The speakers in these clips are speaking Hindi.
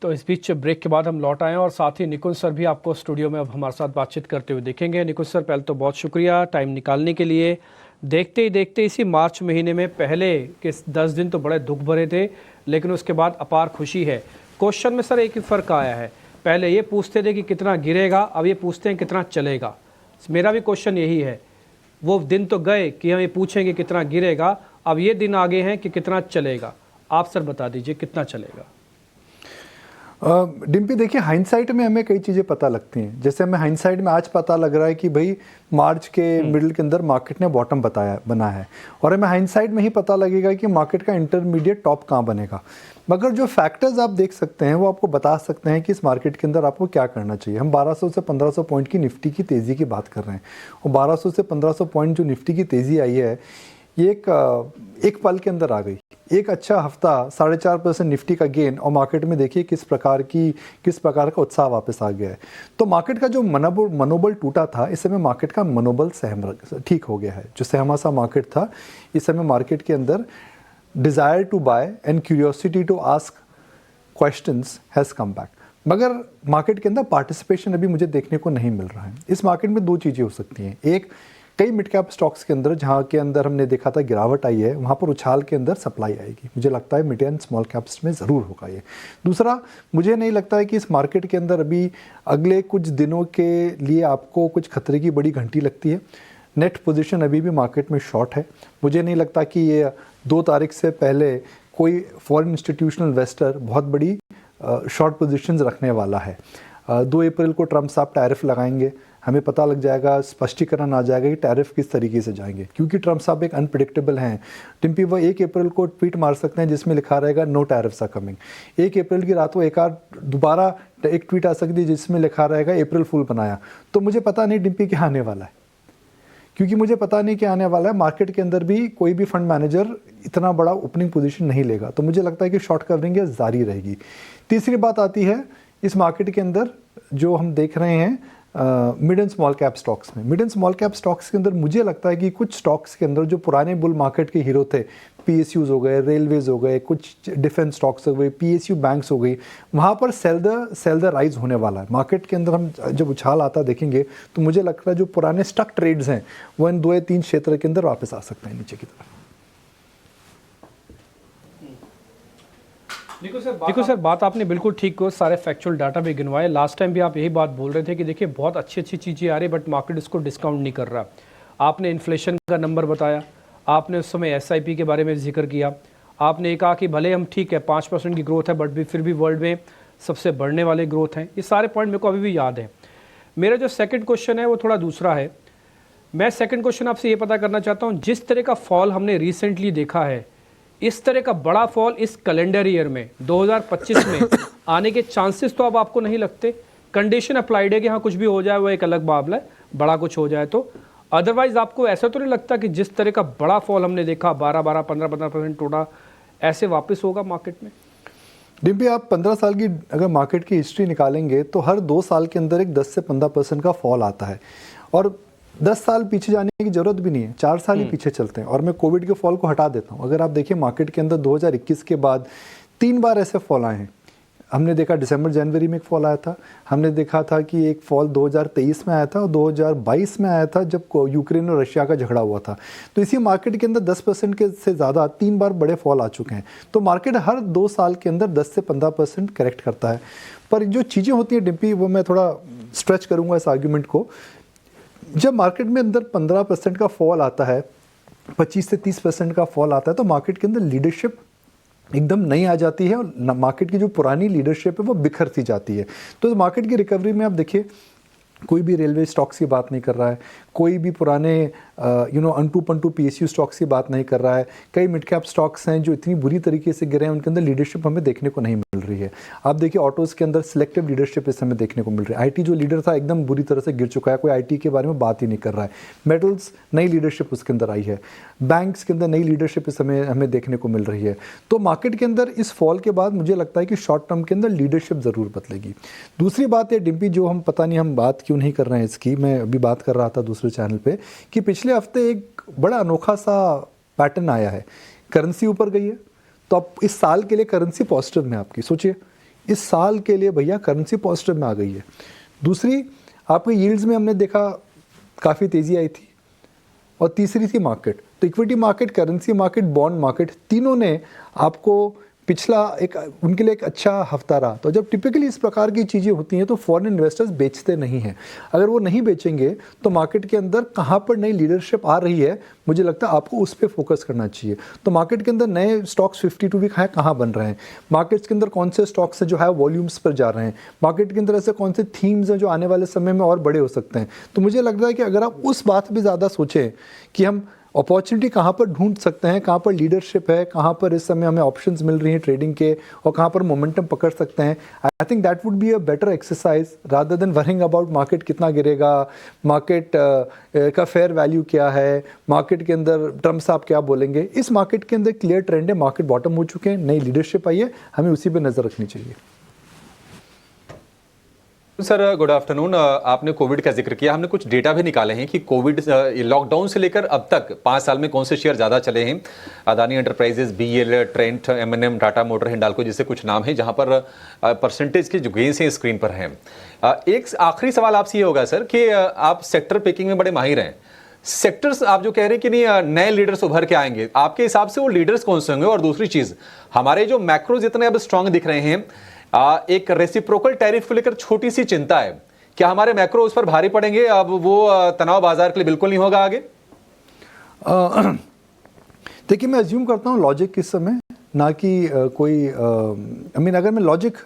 तो इस बीच ब्रेक के बाद हम लौट आए हैं और साथ ही निकुंज सर भी आपको स्टूडियो में अब हमारे साथ बातचीत करते हुए देखेंगे। निकुंज सर, पहले तो बहुत शुक्रिया टाइम निकालने के लिए। देखते ही देखते इसी मार्च महीने में पहले के 10 दिन तो बड़े दुख भरे थे, लेकिन उसके बाद अपार खुशी है। क्वेश्चन में सर एक ही फ़र्क आया है, पहले ये पूछते थे कि कितना गिरेगा, अब ये पूछते हैं कितना चलेगा। मेरा भी क्वेश्चन यही है, वो दिन तो गए कि हम ये पूछेंगे कितना गिरेगा, अब ये दिन आगे हैं कि कितना चलेगा। आप सर बता दीजिए कितना चलेगा। डिम्पी, देखिए हाइंडसाइट में हमें कई चीज़ें पता लगती हैं। जैसे हमें हाइंडसाइट में आज पता लग रहा है कि भाई मार्च के मिडिल के अंदर मार्केट ने बॉटम बना है, और हमें हाइंडसाइट में ही पता लगेगा कि मार्केट का इंटरमीडिएट टॉप कहाँ बनेगा। मगर जो फैक्टर्स आप देख सकते हैं वो आपको बता सकते हैं कि इस मार्केट के अंदर आपको क्या करना चाहिए। हम 1200 से 1500 पॉइंट की निफ्टी की तेज़ी की बात कर रहे हैं, और 1200 से 1500 पॉइंट जो निफ्टी की तेज़ी आई है ये एक पल के अंदर आ गई। एक अच्छा हफ्ता 4.5% निफ्टी का गेन, और मार्केट में देखिए किस प्रकार का उत्साह वापस आ गया है। तो मार्केट का जो मनोबल टूटा था, इस समय मार्केट का मनोबल ठीक हो गया है। जो सहमा सा मार्केट था, इस समय मार्केट के अंदर desire to buy and curiosity to ask questions has come back. मगर मार्केट के अंदर पार्टिसिपेशन अभी मुझे देखने को नहीं मिल रहा है। इस मार्केट में दो चीज़ें हो सकती हैं। एक, कई मिड कैप स्टॉक्स के अंदर जहाँ के अंदर हमने देखा था गिरावट आई है, वहाँ पर उछाल के अंदर सप्लाई आएगी। मुझे लगता है मिड एंड स्मॉल कैप्स में ज़रूर होगा ये। दूसरा, मुझे नहीं लगता है कि इस मार्केट के अंदर अभी अगले कुछ दिनों के लिए आपको कुछ खतरे की बड़ी घंटी लगती है। नेट पोजीशन अभी भी मार्केट में शॉर्ट है। मुझे नहीं लगता कि ये 2 तारीख से पहले कोई फॉरेन इंस्टीट्यूशनल इन्वेस्टर बहुत बड़ी शॉर्ट पोजीशंस रखने वाला है। 2 अप्रैल को ट्रम्प साहब टैरिफ लगाएंगे, हमें पता लग जाएगा, स्पष्टीकरण आ जाएगा कि टैरिफ किस तरीके से जाएंगे, क्योंकि ट्रम्प साहब एक अनप्रिडिक्टेबल हैं। टिम्पी, वो 1 अप्रैल को ट्वीट मार सकते हैं जिसमें लिखा रहेगा नो टैरिफ्स आर कमिंग। 1 अप्रैल की रात को दोबारा एक ट्वीट आ सकती है जिसमें लिखा रहेगा अप्रैल फुल बनाया। तो मुझे पता नहीं टिम्पी क्या आने वाला है, क्योंकि मुझे पता नहीं क्या आने वाला है। मार्केट के अंदर भी कोई भी फंड मैनेजर इतना बड़ा ओपनिंग पोजीशन नहीं लेगा, तो मुझे लगता है कि शॉर्ट कवरिंग जारी रहेगी। तीसरी बात आती है इस मार्केट के अंदर जो हम देख रहे हैं mid and small cap stocks में। Mid and small cap stocks के अंदर मुझे लगता है कि कुछ स्टॉक्स के अंदर जो पुराने बुल मार्केट के हीरो थे, पीएसयूज हो गए, रेलवेज हो गए, कुछ डिफेंस स्टॉक्स हो गए, पीएसयू बैंक्स हो गई, वहाँ पर सेल द राइज होने वाला है। मार्केट के अंदर हम जब उछाल आता देखेंगे तो मुझे लगता है जो पुराने स्टक ट्रेड्स हैं वो इन 2 या 3 क्षेत्र के अंदर वापस आ सकते हैं नीचे की तरफ। देखो सर, बात आपने बिल्कुल ठीक को सारे फैक्चुअल डाटा भी गिनवाए। लास्ट टाइम भी आप यही बात बोल रहे थे कि देखिए बहुत अच्छी चीज़ें आ रही, बट मार्केट इसको डिस्काउंट नहीं कर रहा। आपने इन्फ्लेशन का नंबर बताया, आपने उस समय एसआईपी के बारे में जिक्र किया, आपने कहा कि भले हम ठीक है 5% की ग्रोथ है, बट भी फिर भी वर्ल्ड में सबसे बढ़ने वाले ग्रोथ हैं। ये सारे पॉइंट मेरे को अभी भी याद है। मेरा जो सेकंड क्वेश्चन है वो थोड़ा दूसरा है। मैं सेकंड क्वेश्चन आपसे ये पता करना चाहता हूँ, जिस तरह का फॉल हमने रिसेंटली देखा है, इस तरह का बड़ा फॉल इस कैलेंडर ईयर में 2025 में आने के चांसेस तो अब आपको नहीं लगते? कंडीशन अप्लाइड है कि हाँ कुछ भी हो जाए वो एक अलग मामला है, बड़ा कुछ हो जाए तो। अदरवाइज आपको ऐसा तो नहीं लगता कि जिस तरह का बड़ा फॉल हमने देखा 12-12, 15% टूटा, ऐसे वापस होगा मार्केट में? डिम्पी, आप 15 साल की अगर मार्केट की हिस्ट्री निकालेंगे तो हर 2 साल के अंदर एक 10 से 15% का फॉल आता है, और 10 साल पीछे जाने की जरूरत भी नहीं है, 4 साल ही पीछे चलते हैं। और मैं कोविड के फॉल को हटा देता हूँ। अगर आप देखिए मार्केट के अंदर 2021 के बाद 3 बार ऐसे फॉल आए हैं। हमने देखा दिसंबर जनवरी में एक फॉल आया था, हमने देखा था कि एक फॉल 2023 में आया था, और 2022 में आया था जब यूक्रेन और रशिया का झगड़ा हुआ था। तो इसी मार्केट के अंदर 10% के से ज़्यादा 3 बार बड़े फॉल आ चुके हैं। तो मार्केट हर 2 साल के अंदर 10 से 15% करेक्ट करता है। पर जो चीज़ें होती हैं डिम्पी, वो मैं थोड़ा स्ट्रेच करूँगा इस आर्ग्यूमेंट को। जब मार्केट में अंदर 15% का फॉल आता है, 25 से 30% का फॉल आता है, तो मार्केट के अंदर लीडरशिप एकदम नई आ जाती है, और मार्केट की जो पुरानी लीडरशिप है वो बिखर सी जाती है। तो मार्केट की रिकवरी में आप देखिए कोई भी रेलवे स्टॉक्स की बात नहीं कर रहा है, कोई भी पुराने अंटू पंटू पीएसयू स्टॉक्स की बात नहीं कर रहा है। कई मिड कैप स्टॉक्स हैं जो इतनी बुरी तरीके से गिरे हैं, उनके अंदर लीडरशिप हमें देखने को नहीं मिल रही है। आप देखिए ऑटोज़ के अंदर सिलेक्टिव लीडरशिप इस समय देखने को मिल रही है। आईटी जो लीडर था एकदम बुरी तरह से गिर चुका है, कोई आईटी के बारे में बात ही नहीं कर रहा है। मेटल्स नई लीडरशिप उसके अंदर आई है, बैंक्स के अंदर नई लीडरशिप इस समय हमें देखने को मिल रही है। तो मार्केट के अंदर इस फॉल के बाद मुझे लगता है कि शॉर्ट टर्म के अंदर लीडरशिप ज़रूर बदलेगी। दूसरी बात है डिम्पी, जो हम पता नहीं हम बात क्यों नहीं कर रहे हैं इसकी, मैं अभी बात कर रहा था दूसरे चैनल पे, कि पिछले हफ्ते एक बड़ा अनोखा सा पैटर्न आया है। करेंसी ऊपर गई है, तो अब इस साल के लिए करेंसी पॉजिटिव में आपकी सोचिए इस साल के लिए भैया करेंसी पॉजिटिव में आ गई है। दूसरी, आपके यील्ड्स में हमने देखा काफ़ी तेज़ी आई थी, और तीसरी थी मार्केट। तो equity market, currency market, bond market, तीनों ने आपको पिछला उनके लिए एक अच्छा हफ्ता रहा। तो जब टिपिकली इस प्रकार की चीज़ें होती हैं तो फॉरेन इन्वेस्टर्स बेचते नहीं हैं। अगर वो नहीं बेचेंगे तो मार्केट के अंदर कहाँ पर नई लीडरशिप आ रही है, मुझे लगता है आपको उस पर फोकस करना चाहिए। तो मार्केट के अंदर नए स्टॉक्स 52 वीक हाई कहाँ बन रहे हैं, मार्केट्स के अंदर कौन से स्टॉक्स हैं जो है वॉल्यूम्स पर जा रहे हैं, मार्केट के अंदर ऐसे कौन से थीम्स हैं जो आने वाले समय में और बड़े हो सकते हैं। तो मुझे लग रहा है कि अगर आप उस बात पर ज़्यादा सोचें कि हम अपॉर्चुनिटी कहाँ पर ढूंढ सकते हैं, कहाँ पर लीडरशिप है, कहाँ पर इस समय हमें ऑप्शंस मिल रही हैं ट्रेडिंग के, और कहाँ पर मोमेंटम पकड़ सकते हैं, I think that would be a better exercise rather than worrying about market कितना गिरेगा, मार्केट का फेयर वैल्यू क्या है, मार्केट के अंदर ट्रम्प साहब क्या बोलेंगे। इस मार्केट के अंदर क्लियर ट्रेंड है, मार्केट बॉटम हो चुके हैं, नई लीडरशिप आई है, हमें उसी पर नज़र रखनी चाहिए। Sir good afternoon. आपने कोविड का जिक्र किया, हमने कुछ डेटा भी निकाले हैं कि कोविड लॉकडाउन से लेकर अब तक 5 साल में कौन से शेयर ज़्यादा चले हैं। Adani Enterprises, BL, Trent, MNM, Tata motor, Hindalco जैसे कुछ नाम हैं जहां पर परसेंटेज के जो गेन्स हैं स्क्रीन पर हैं। एक आखिरी सवाल आपसे ये होगा सर कि आप सेक्टर पिकिंग में बड़े माहिर हैं। सेक्टर्स आप जो कह रहे हैं कि नहीं नए लीडर्स उभर के आएंगे, आपके हिसाब से वो लीडर्स कौन से होंगे? और दूसरी चीज़, हमारे जो मैक्रो जितने अब स्ट्रांग दिख रहे हैं, एक रेसिप्रोकल टैरिफ को लेकर छोटी सी चिंता है, क्या हमारे मैक्रो उस पर भारी पड़ेंगे? अब वो तनाव बाजार के लिए बिल्कुल नहीं होगा आगे। देखिए, मैं अज्यूम करता हूँ लॉजिक किस समय, ना कि कोई अगर मैं लॉजिक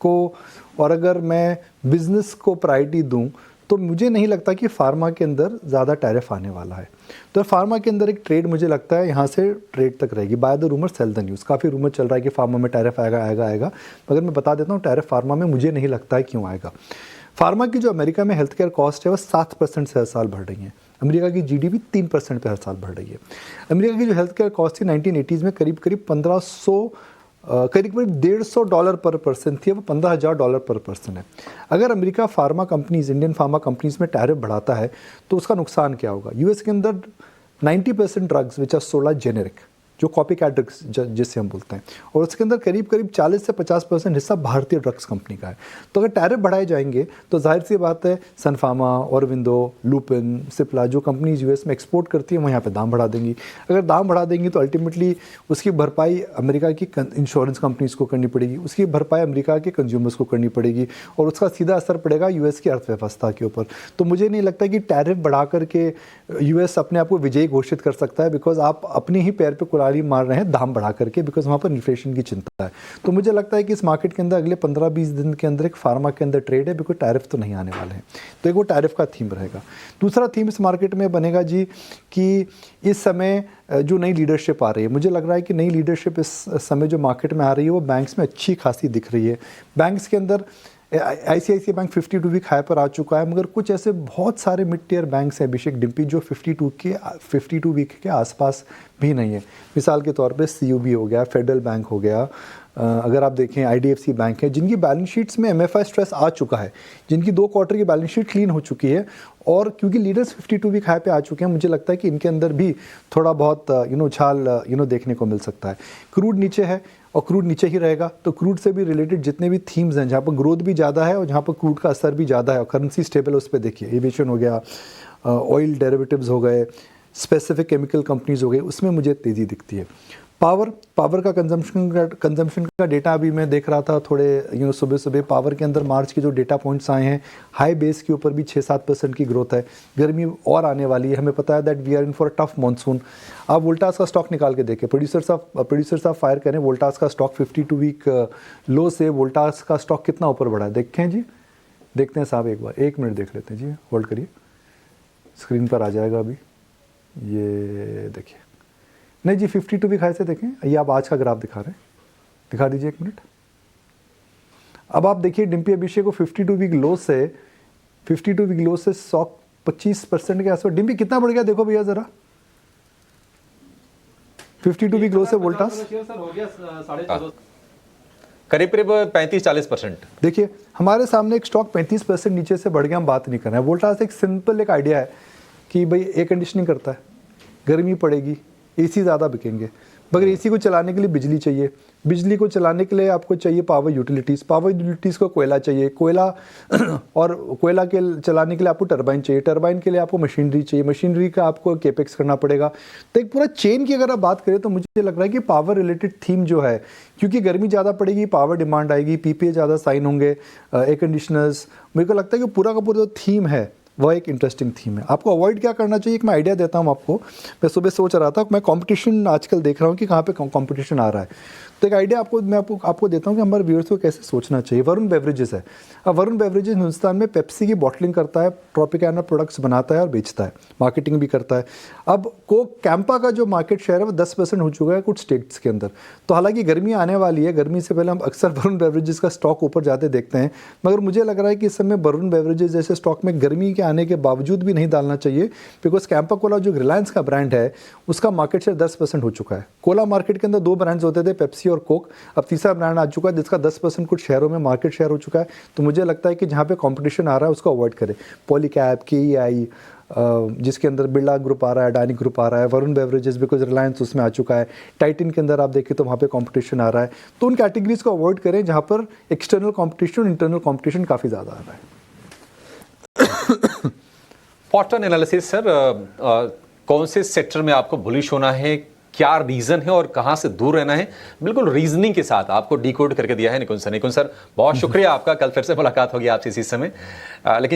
को और अगर मैं बिजनेस को प्रायोरिटी दूं तो मुझे नहीं लगता कि फार्मा के अंदर ज़्यादा टैरिफ आने वाला है। तो फार्मा के अंदर एक ट्रेड मुझे लगता है यहाँ से ट्रेड तक रहेगी। By the rumour cell the news. काफ़ी रूमर चल रहा है कि फार्मा में टैरिफ आएगा, मगर मैं बता देता हूँ टैरिफ फार्मा में मुझे नहीं लगता है क्यों आएगा। फार्मा की जो अमेरिका में हेल्थ केयर कॉस्ट है वो 7% से हर साल बढ़ रही है। अमेरिका की जीडीपी 3% पे हर साल बढ़ रही है। अमेरिका की जो हेल्थ केयर कॉस्ट थी 1980s में करीब $150 पर पर्सन थी, वो $15,000 पर पर्सन है। अगर America pharma companies, Indian pharma companies में टैरिफ बढ़ाता है तो उसका नुकसान क्या होगा? यूएस के अंदर 90% drugs which are sold are generic, जो कॉपी कैट ड्रग्स जिससे हम बोलते हैं, और उसके अंदर करीब 40 से 50% हिस्सा भारतीय ड्रग्स कंपनी का है। तो अगर टैरिफ बढ़ाए जाएंगे तो जाहिर सी बात है सन फार्मा, ऑरविंदो, लुपिन, सिप्ला जो कंपनीज यूएस में एक्सपोर्ट करती हैं वो यहाँ पे दाम बढ़ा देंगी। अगर दाम बढ़ा देंगी तो अल्टीमेटली उसकी भरपाई अमेरिका की इंश्योरेंस कंपनीज को करनी पड़ेगी, उसकी भरपाई अमेरिका के कंज्यूमर्स को करनी पड़ेगी, और उसका सीधा असर पड़ेगा यूएस की अर्थव्यवस्था के ऊपर। तो मुझे नहीं लगता कि टैरिफ बढ़ा करके यूएस अपने आप को विजयी घोषित कर सकता है, बिकॉज आप अपने ही पैर पर मार रहे हैं दाम बढ़ा करके, बिकॉज वहाँ पर इन्फ्लेशन की चिंता है। तो मुझे लगता है कि इस मार्केट के अंदर अगले 15-20 दिन के अंदर एक फार्मा के अंदर ट्रेड है, बिकॉज टैरिफ तो नहीं आने वाले हैं। तो एक वो टैरिफ का थीम रहेगा। दूसरा थीम इस मार्केट में बनेगा जी कि इस समय जो नई लीडरशिप आ रही है, मुझे लग रहा है कि नई लीडरशिप इस समय जो मार्केट में आ रही है वो बैंक्स में अच्छी खासी दिख रही है। बैंक्स के अंदर ICICI बैंक 52 वीक हाई पर आ चुका है, मगर कुछ ऐसे बहुत सारे मिड टियर बैंक्स हैं अभिषेक डिम्पी जो 52 वीक के आसपास भी नहीं है। मिसाल के तौर पे CUB हो गया, फेडरल बैंक हो गया, अगर आप देखें IDFC बैंक है, जिनकी बैलेंस शीट्स में MFI स्ट्रेस आ चुका है, जिनकी 2 क्वार्टर की बैलेंस शीट क्लीन हो चुकी है, और क्योंकि लीडर्स 52 वीक हाई पे आ चुके हैं, मुझे लगता है कि इनके अंदर भी थोड़ा बहुत उछाल देखने को मिल सकता है। क्रूड नीचे है और क्रूड नीचे ही रहेगा, तो क्रूड से भी रिलेटेड जितने भी थीम्स हैं जहाँ पर ग्रोथ भी ज़्यादा है और जहाँ पर क्रूड का असर भी ज़्यादा है और करेंसी स्टेबल है, उस पर देखिए एविएशन हो गया, ऑयल डेरिवेटिव्स हो गए, स्पेसिफिक केमिकल कंपनीज हो गई, उसमें मुझे तेज़ी दिखती है। पावर का कंजम्पशन का डेटा अभी मैं देख रहा था थोड़े सुबह पावर के अंदर मार्च के जो डेटा पॉइंट्स आए हैं, हाई बेस के ऊपर भी 6-7% की ग्रोथ है। गर्मी और आने वाली है, हमें पता है that we are in for tough monsoon. आप वोल्टास का स्टॉक निकाल के देखें, प्रोड्यूसर्स ऑफ फायर करें वोल्टास का स्टॉक 52 वीक लो से वोल्टास का स्टॉक कितना ऊपर बढ़ा है देखें जी, देखते हैं साहब, एक बार 1 मिनट देख लेते हैं जी, होल्ड करिए, स्क्रीन पर आ जाएगा अभी, ये देखिए, नहीं जी 52 वीक हाई से देखें, ये आप आज का ग्राफ दिखा रहे हैं, दिखा दीजिए 1 मिनट। अब आप देखिए डिम्पी अभिषेक को 52 वीक लो से स्टॉक 25% के आसपास, डिम्पी कितना बढ़ गया देखो भैया जरा, 52 वीक लो से वोल्टास करीब 35-40%। देखिए हमारे सामने एक स्टॉक 35% नीचे से बढ़ गया, हम बात नहीं कर रहे हैं। वोल्टास एक सिंपल एक आइडिया है कि भाई एयर कंडीशनिंग करता है, गर्मी पड़ेगी, AC ज़्यादा बिकेंगे, मगर एसी को चलाने के लिए बिजली चाहिए, बिजली को चलाने के लिए आपको चाहिए पावर यूटिलिटीज़, पावर यूटिलिटीज़ को कोयला चाहिए, कोयला और कोयला के चलाने के लिए आपको टरबाइन चाहिए, टरबाइन के लिए आपको मशीनरी चाहिए, मशीनरी का आपको केपेक्स करना पड़ेगा। तो एक पूरा चेन की अगर आप बात करें तो मुझे लग रहा है कि पावर रिलेटेड थीम जो है, क्योंकि गर्मी ज़्यादा पड़ेगी, पावर डिमांड आएगी, पीपीए ज़्यादा साइन होंगे, एयर कंडीशनर्स, मेरे को लगता है कि पूरा का पूरा जो थीम है वह एक इंटरेस्टिंग थीम है। आपको अवॉइड क्या करना चाहिए, एक मैं आइडिया देता हूँ आपको। मैं सुबह सोच रहा था, मैं कंपटीशन आजकल देख रहा हूँ कि कहाँ पे कंपटीशन आ रहा है, तो एक आइडिया मैं आपको देता हूँ कि हमारे व्यूअर्स को कैसे सोचना चाहिए। वरुण बेवरेजेस है, अब वरुण बेवरेजेस हिंदुस्तान में पेप्सी की बॉटलिंग करता है, ट्रॉपिकाना प्रोडक्ट्स बनाता है और बेचता है, मार्केटिंग भी करता है। अब कोक कैंपा का जो मार्केट शेयर है वो 10% हो चुका है कुछ स्टेट्स के अंदर। तो हालांकि गर्मी आने वाली है, गर्मी से पहले हम अक्सर वरुण बेवरेजेस का स्टॉक ऊपर जाते देखते हैं, मगर मुझे लग रहा है कि इस समय वरुण बेवरेजेस जैसे स्टॉक में गर्मी के आने के बावजूद भी नहीं डालना चाहिए, बिकॉज कैंपा कोला जो रिलायंस का ब्रांड है उसका मार्केट शेयर 10% हो चुका है। कोला मार्केट के अंदर 2 ब्रांड्स होते थे, पेप्सी और कोक, अब तीसरा ब्रांड आ चुका है जिसका 10% कुछ शहरों में मार्केट शेयर हो चुका है। तो मुझे लगता है कि जहाँ पे कंपटीशन आ रहा है उसको अवॉइड करें। पॉलीकैब, केईआई, जिसके अंदर बिरला ग्रुप आ रहा है, अडानी ग्रुप आ रहा है, वरुण बेवरेजेस बिकॉज रिलायंस उसमें आ चुका है, टाइटन के अंदर आप देखें तो वहाँ पे कंपटीशन आ रहा है। तो उन कैटेगरीज को अवॉइड करें जहाँ पर एक्सटर्नल कंपटीशन, इंटरनल कंपटीशन काफ़ी ज़्यादा आ रहा है। पैटर्न एनालिसिस सर, कौन से सेक्टर में आपको बुलिश होना है, क्या रीजन है और कहां से दूर रहना है, बिल्कुल रीजनिंग के साथ आपको डिकोड करके दिया है निकुंज सर। निकुंज सर बहुत शुक्रिया आपका, कल फिर से मुलाकात होगी आपसे इसी समय, लेकिन